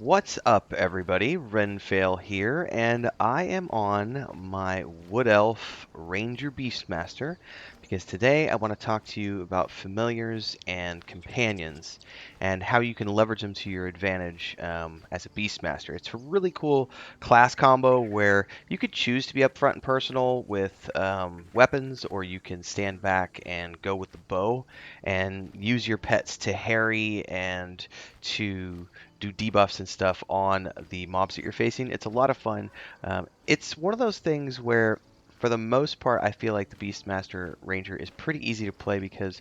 What's up, everybody? Renfail here, and I am on my Wood Elf Ranger Beastmaster because today I want to talk to you about familiars and companions and how you can leverage them to your advantage as a Beastmaster. It's a really cool class combo where you could choose to be upfront and personal with weapons, or you can stand back and go with the bow and use your pets to harry and to do debuffs and stuff on the mobs that you're facing. It's a lot of fun. It's one of those things where, for the most part, I feel like the Beastmaster Ranger is pretty easy to play because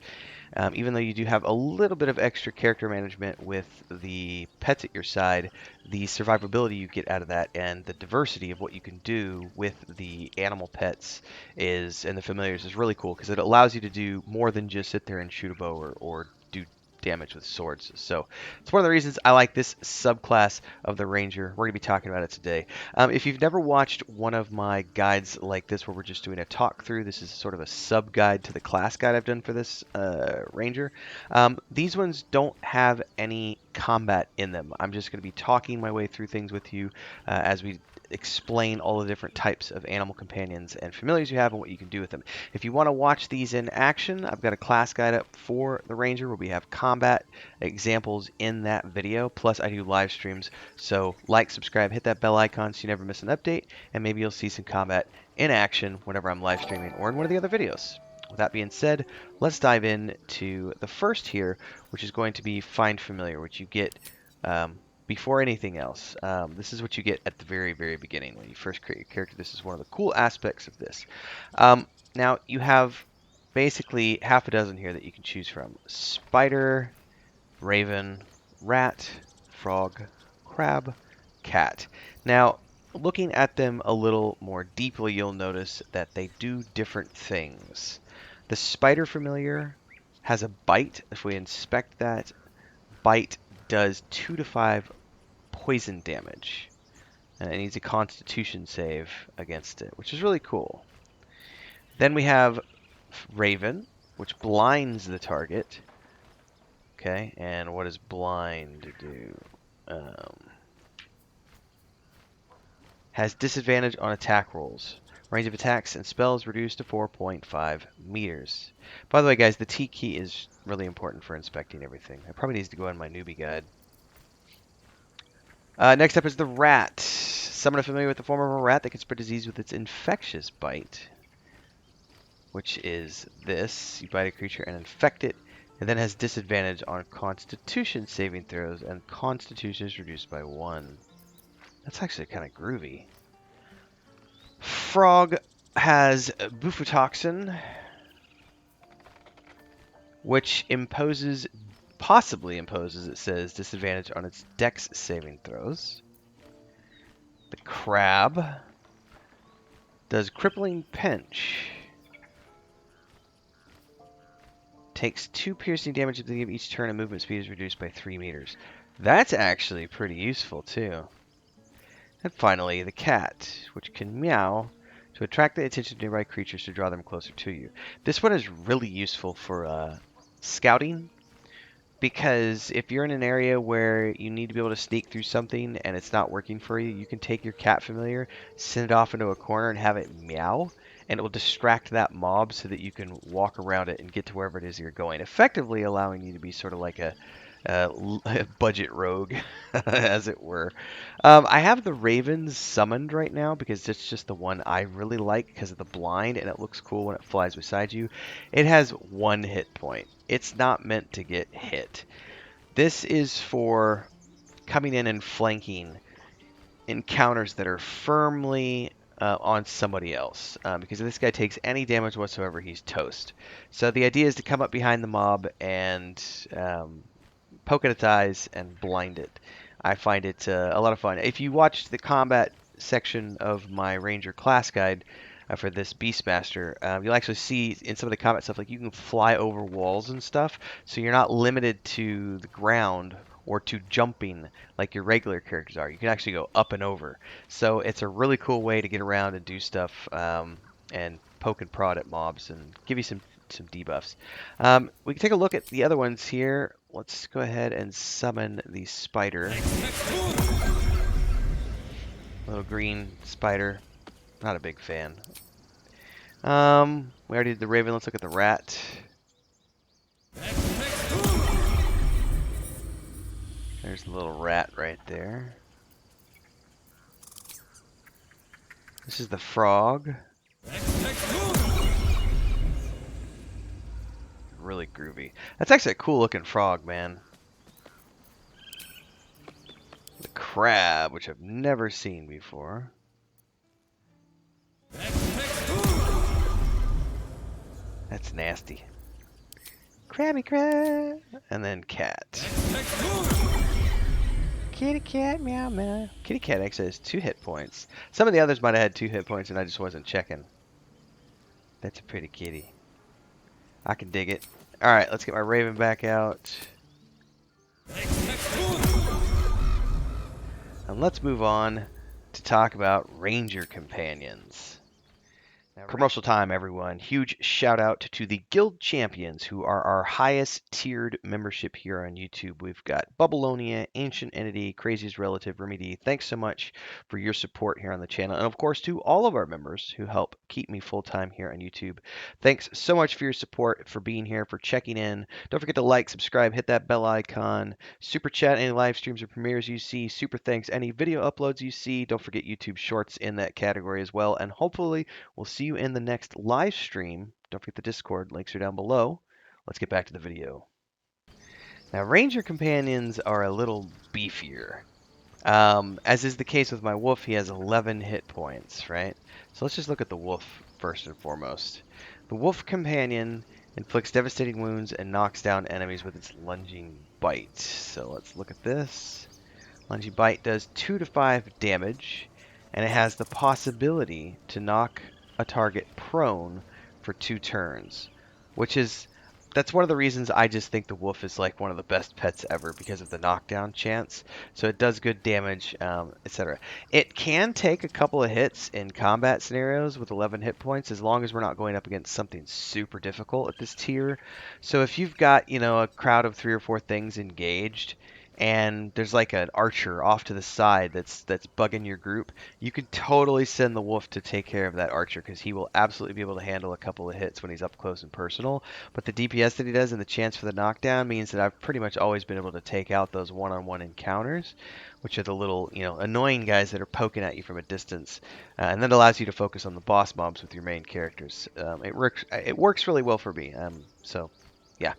even though you do have a little bit of extra character management with the pets at your side, the survivability you get out of that and the diversity of what you can do with the animal pets and the familiars is really cool because it allows you to do more than just sit there and shoot a bow or do damage with swords. So it's one of the reasons I like this subclass of the Ranger. We're going to be talking about it today. If you've never watched one of my guides like this where we're just doing a talk through, this is sort of a sub guide to the class guide I've done for this Ranger. These ones don't have any combat in them. I'm just going to be talking my way through things with you as we explain all the different types of animal companions and familiars you have and what you can do with them. If you want to watch these in action, I've got a class guide up for the Ranger where we have combat examples in that video. Plus, I do live streams. So like, subscribe, hit that bell icon so you never miss an update, and maybe you'll see some combat in action whenever I'm live streaming or in one of the other videos. With that being said, let's dive into the first here, which is going to be Find Familiar, which you get before anything else. This is what you get at the very, very beginning when you first create your character. This is one of the cool aspects of this. Now, you have basically half a dozen here that you can choose from. Spider, raven, rat, frog, crab, cat. Now, looking at them a little more deeply, you'll notice that they do different things. The spider familiar has a bite. If we inspect that, bite does 2 to 5 poison damage. And it needs a constitution save against it, which is really cool. Then we have Raven, which blinds the target. Okay, and what does blind do? Has disadvantage on attack rolls. Range of attacks and spells reduced to 4.5 meters. By the way, guys, the T key is really important for inspecting everything. It probably needs to go in my newbie guide. Next up is the rat. Summon a familiar with the form of a rat that can spread disease with its infectious bite, which is this. You bite a creature and infect it, and then has disadvantage on Constitution saving throws, and Constitution is reduced by 1. That's actually kind of groovy. Frog has Bufotoxin, which possibly imposes, it says, disadvantage on its Dex saving throws. The crab does Crippling Pinch. Takes 2 piercing damage at the beginning of each turn, and movement speed is reduced by 3 meters. That's actually pretty useful, too. And finally, the cat, which can meow to attract the attention of nearby creatures to draw them closer to you. This one is really useful for scouting, because if you're in an area where you need to be able to sneak through something and it's not working for you, you can take your cat familiar, send it off into a corner, and have it meow, and it will distract that mob so that you can walk around it and get to wherever it is you're going, effectively allowing you to be sort of like a budget rogue, as it were. I have the ravens summoned right now because it's just the one I really like because of the blind, and it looks cool when it flies beside you. It has 1 hit point. It's not meant to get hit. This is for coming in and flanking encounters that are firmly on somebody else, because if this guy takes any damage whatsoever, he's toast. So the idea is to come up behind the mob and poke at its eyes and blind it. I find it a lot of fun. If you watch the combat section of my Ranger class guide for this Beastmaster, you'll actually see in some of the combat stuff, like you can fly over walls and stuff, so you're not limited to the ground or to jumping like your regular characters are. You can actually go up and over. So it's a really cool way to get around and do stuff and poke and prod at mobs and give you some debuffs. We can take a look at the other ones here. Let's go ahead and summon the spider. Little green spider. Not a big fan. We already did the raven. Let's look at the rat. There's the little rat right there. This is the frog. Really groovy. That's actually a cool looking frog, man. The crab, which I've never seen before. That's nasty. Crabby crab. And then cat. Kitty cat, meow meow. Kitty cat actually has 2 hit points. Some of the others might have had 2 hit points and I just wasn't checking. That's a pretty kitty. I can dig it. Alright, let's get my raven back out. And let's move on to talk about ranger companions. Now, commercial time, everyone. Huge shout out to the guild champions who are our highest tiered membership here on YouTube. We've got Bubbleonia, Ancient Entity, Crazy's Relative, Remedy. Thanks so much for your support here on the channel. And of course, to all of our members who help keep me full time here on YouTube. Thanks so much for your support, for being here, for checking in. Don't forget to like, subscribe, hit that bell icon. Super chat any live streams or premieres you see. Super thanks any video uploads you see. Don't forget YouTube Shorts in that category as well. And hopefully, we'll see you in the next live stream. Don't forget the Discord. Links are down below. Let's get back to the video. Now, Ranger Companions are a little beefier. As is the case with my wolf, he has 11 hit points, right? So let's just look at the wolf first and foremost. The wolf companion inflicts devastating wounds and knocks down enemies with its lunging bite. So let's look at this. Lunging bite does 2 to 5 damage, and it has the possibility to knock a target prone for 2 turns, that's one of the reasons I just think the wolf is like one of the best pets ever because of the knockdown chance. So it does good damage, etc. It can take a couple of hits in combat scenarios with 11 hit points as long as we're not going up against something super difficult at this tier. So if you've got, a crowd of 3 or 4 things engaged, and there's like an archer off to the side that's bugging your group, you can totally send the wolf to take care of that archer because he will absolutely be able to handle a couple of hits when he's up close and personal. But the DPS that he does and the chance for the knockdown means that I've pretty much always been able to take out those one-on-one encounters, which are the little, annoying guys that are poking at you from a distance. And that allows you to focus on the boss mobs with your main characters. It works really well for me. So, yeah.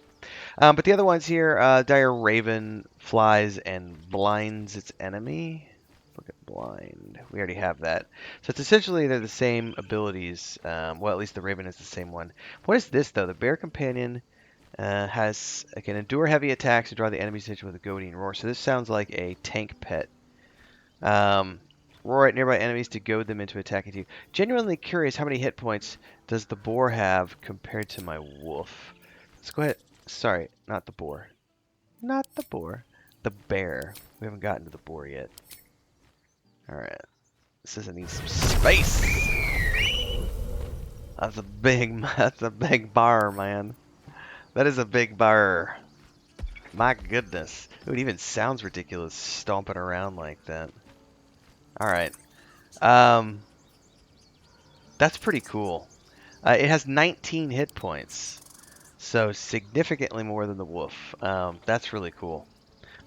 But the other ones here, Dire Raven flies and blinds its enemy. Look at blind. We already have that. So it's essentially they're the same abilities. Well, at least the Raven is the same one. What is this, though? The Bear Companion can endure heavy attacks and draw the enemy's attention with a goading roar. So this sounds like a tank pet. Roar at nearby enemies to goad them into attacking you. Genuinely curious, how many hit points does the boar have compared to my wolf? Let's go ahead. Sorry, not the boar. Not the boar. The bear. We haven't gotten to the boar yet. Alright. This doesn't need some space. That's a big bar, man. That is a big bar. My goodness. Ooh, it even sounds ridiculous stomping around like that. Alright. That's pretty cool. It has 19 hit points. So significantly more than the wolf. That's really cool.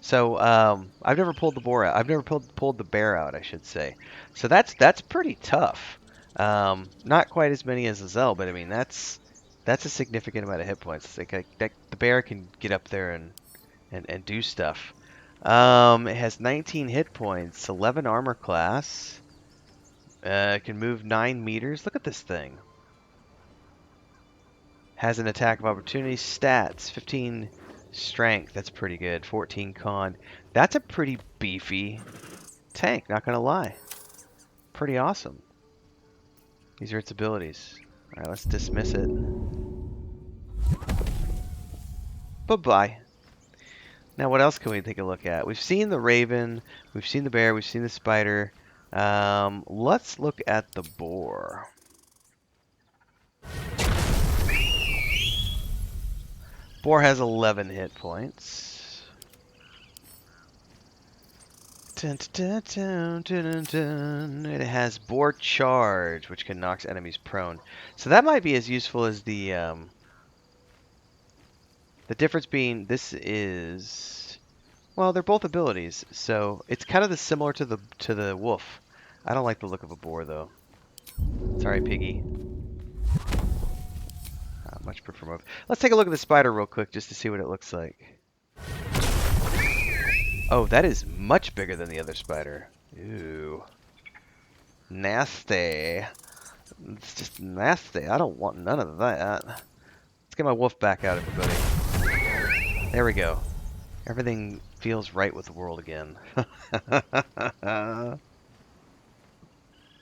So I've never pulled the boar out. I've never pulled the bear out, I should say. So that's pretty tough. Not quite as many as Azel, but I mean that's a significant amount of hit points. Like the bear can get up there and do stuff. It has 19 hit points, 11 armor class. It can move 9 meters. Look at this thing. Has an attack of opportunity. Stats, 15 strength. That's pretty good. 14 con. That's a pretty beefy tank, not going to lie. Pretty awesome. These are its abilities. Alright, let's dismiss it. Bye-bye. Now, what else can we take a look at? We've seen the raven. We've seen the bear. We've seen the spider. Let's look at the boar. Boar has 11 hit points. Dun, dun, dun, dun, dun, dun. It has Boar Charge, which can knock enemies prone. So that might be as useful as the difference being this is, well, they're both abilities, so it's kind of similar to the wolf. I don't like the look of a boar though. Sorry, piggy. Much prefer move. Let's take a look at the spider real quick just to see what it looks like. Oh, that is much bigger than the other spider. Ooh. Nasty. It's just nasty. I don't want none of that. Let's get my wolf back out, everybody. There we go. Everything feels right with the world again.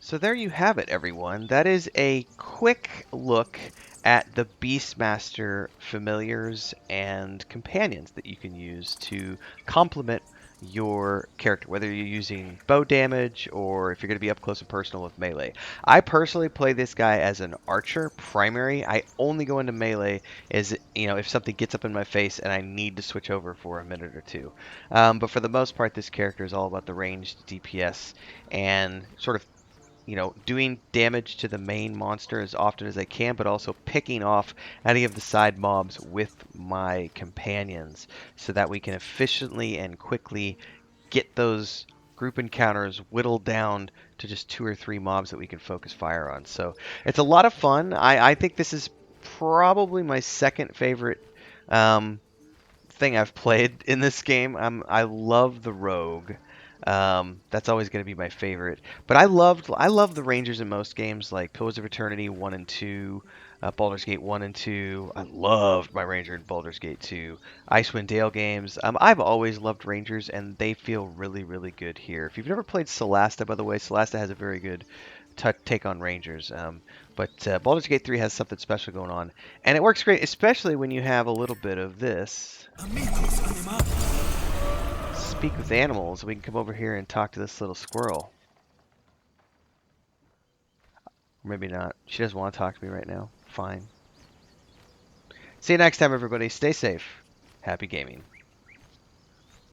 So there you have it, everyone. That is a quick look at the Beastmaster familiars and companions that you can use to complement your character, whether you're using bow damage or if you're going to be up close and personal with melee. I personally play this guy as an archer primary. I only go into melee as, if something gets up in my face and I need to switch over for a minute or two. But for the most part, this character is all about the ranged DPS and sort of doing damage to the main monster as often as I can, but also picking off any of the side mobs with my companions so that we can efficiently and quickly get those group encounters whittled down to just 2 or 3 mobs that we can focus fire on. So it's a lot of fun. I think this is probably my second favorite thing I've played in this game. I love the rogue. That's always going to be my favorite. But I love the Rangers in most games, like Pillars of Eternity 1 and 2, Baldur's Gate 1 and 2. I loved my Ranger in Baldur's Gate 2. Icewind Dale games. I've always loved Rangers, and they feel really, really good here. If you've never played Solasta, by the way, Solasta has a very good take on Rangers. But Baldur's Gate 3 has something special going on. And it works great, especially when you have a little bit of this. Speak with animals. We can come over here and talk to this little squirrel. Or maybe not. She doesn't want to talk to me right now. Fine. See you next time, everybody. Stay safe. Happy gaming.